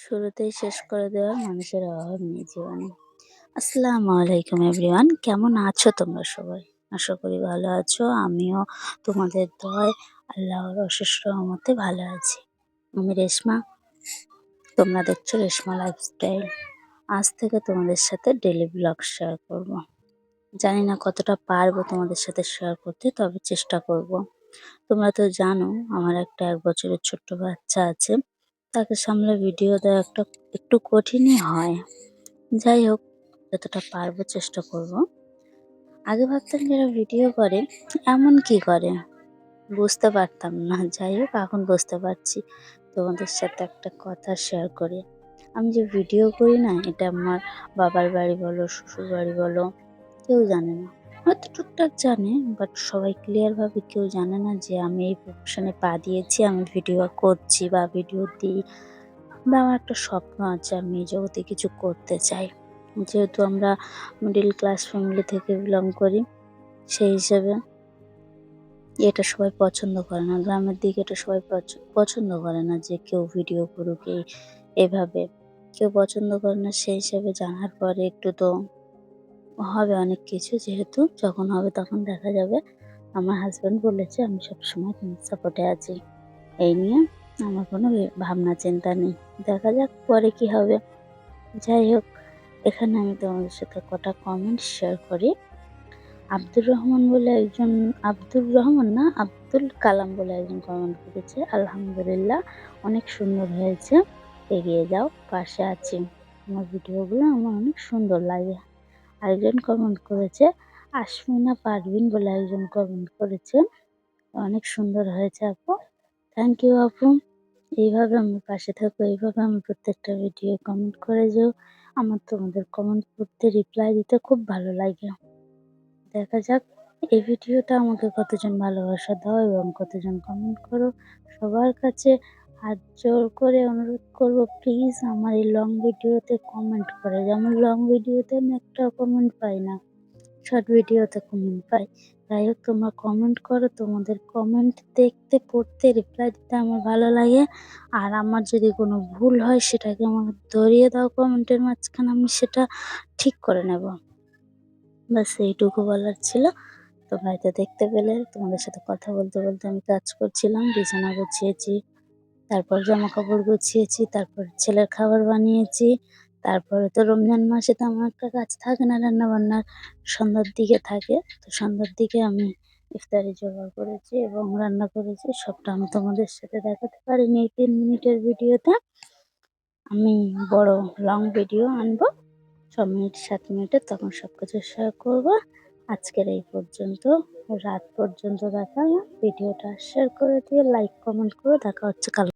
শুরুতেই শেষ করে দেওয়া মানুষের অভাব নেই জীবনে। আসসালামু আলাইকুম এভরিওয়ান, কেমন আছো তোমরা সবাই? আশা করি ভালো আছো। আমিও তোমাদের দোয়ায় আল্লাহর অশেষ রহমতে ভালো আছি। আমি রেশমা, তোমরা দেখছো রেশমা লাইফস্টাইল। আজ থেকে তোমাদের সাথে ডেইলি ব্লগ শেয়ার করব। জানি না কতটা পারবো তোমাদের সাথে শেয়ার করতে, তবে চেষ্টা করব। তোমরা তো জানো আমার একটা 1 বছরের ছোট্ট বাচ্চা আছে। তাকে সামলে ভিডিও দেওয়া একটু কঠিনই হয়। যাই হোক, যতটা পারবো চেষ্টা করব। আগে ভাবতাম যারা ভিডিও করে এমন কি করে, বুঝতে পারতাম না। যাই হোক, এখন বুঝতে পারছি। তোমাদের সাথে একটা কথা শেয়ার করি। আমি যে ভিডিও করি না, এটা আমার বাবার বাড়ি বলো, শ্বশুর বাড়ি বলো, কেউ জানে না। হয়তো টুকটাক জানে, বাট সবাই ক্লিয়ার ভাবে কেউ জানে না যে আমি এই প্রফেশনে পা দিয়েছি, আমি ভিডিও করছি বা ভিডিও দিই, বা আমার একটা স্বপ্ন আছে, আমি এই জগতে কিছু করতে চাই। যেহেতু আমরা মিডল ক্লাস ফ্যামিলি থেকে বিলং করি, সেই হিসেবে এটা সবাই পছন্দ করে না। গ্রামের দিকে এটা সবাই পছন্দ করে না যে কেউ ভিডিও করুক এভাবে। কেউ পছন্দ করে না। সেই হিসেবে জানার পরে একটু তো হবে অনেক কিছু, যেহেতু যখন হবে তখন দেখা যাবে। আমার হাজব্যান্ড বলেছে আমি সবসময় তোমার সাপোর্টে আছি। এই নিয়ে আমার কোনো ভাবনা চিন্তা নেই। দেখা যাক পরে কি হবে। যাই হোক, এখানে আমি তোমাদের সাথে কটা কমেন্ট শেয়ার করি। আব্দুর রহমান বলে একজন, আব্দুর রহমান না, আব্দুল কালাম বলে একজন কমেন্ট করেছে, আলহামদুলিল্লাহ অনেক সুন্দর হয়েছে, এগিয়ে যাও, পাশে আছি। আমার ভিডিওগুলো আমার অনেক সুন্দর লাগে। আরেকজন কমেন্ট করেছে, আশমিনা পারভিন বলে একজন কমেন্ট করেছে, অনেক সুন্দর হয়েছে আপু। থ্যাংক ইউ আপু। এইভাবে আমার পাশে থাকো, এইভাবে আমি প্রত্যেকটা ভিডিও কমেন্ট করে যাও। আমার তোমাদের কমেন্ট পড়তে, রিপ্লাই দিতে খুব ভালো লাগে। দেখা যাক এই ভিডিওটা আমাকে কতজন ভালোবাসা দাও এবং কতজন কমেন্ট করো। সবার কাছে হাত জোর করে অনুরোধ করবো, প্লিজ আমার এই লং ভিডিওতে কমেন্ট করে। যেমন লং ভিডিওতে আমি একটা কমেন্ট পাই না, শর্ট ভিডিওতে কমেন্ট পাই। যাই হোক, তোমরা কমেন্ট করো। তোমাদের কমেন্ট দেখতে, পড়তে, রিপ্লাই দিতে আমার ভালো লাগে। আর আমার যদি কোনো ভুল হয় সেটাকে আমাকে ধরিয়ে দাও কমেন্টের মাঝখানে, আমি সেটা ঠিক করে নেব। ব্যাস এইটুকু বলার ছিল। তোমরা এটা দেখতে পেলে। তোমাদের সাথে কথা বলতে বলতে আমি কাজ করছিলাম, বিছানা গুছিয়েছি, তারপর জামা কাপড় গুছিয়েছি, তারপর ছেলের খাবার বানিয়েছি। তারপরে তো রমজান মাসে তো আমার একটা কাজ থাকে না, রান্না বান্নার সন্ধ্যার দিকে থাকে। তো সন্ধ্যার দিকে আমি ইফতারি জোগাড় করেছি এবং রান্না করেছি। সবটা আমি তোমাদের সাথে দেখাতে পারিনি এই 3 মিনিটের ভিডিওতে। আমি বড় লং ভিডিও আনবো 6 মিনিট 7 মিনিটের, তখন সবকিছু শেয়ার করবো। আজকের এই পর্যন্ত, রাত পর্যন্ত দেখা। ভিডিওটা শেয়ার করে দিয়ে লাইক কমেন্ট করে দেখা হচ্ছে কাল।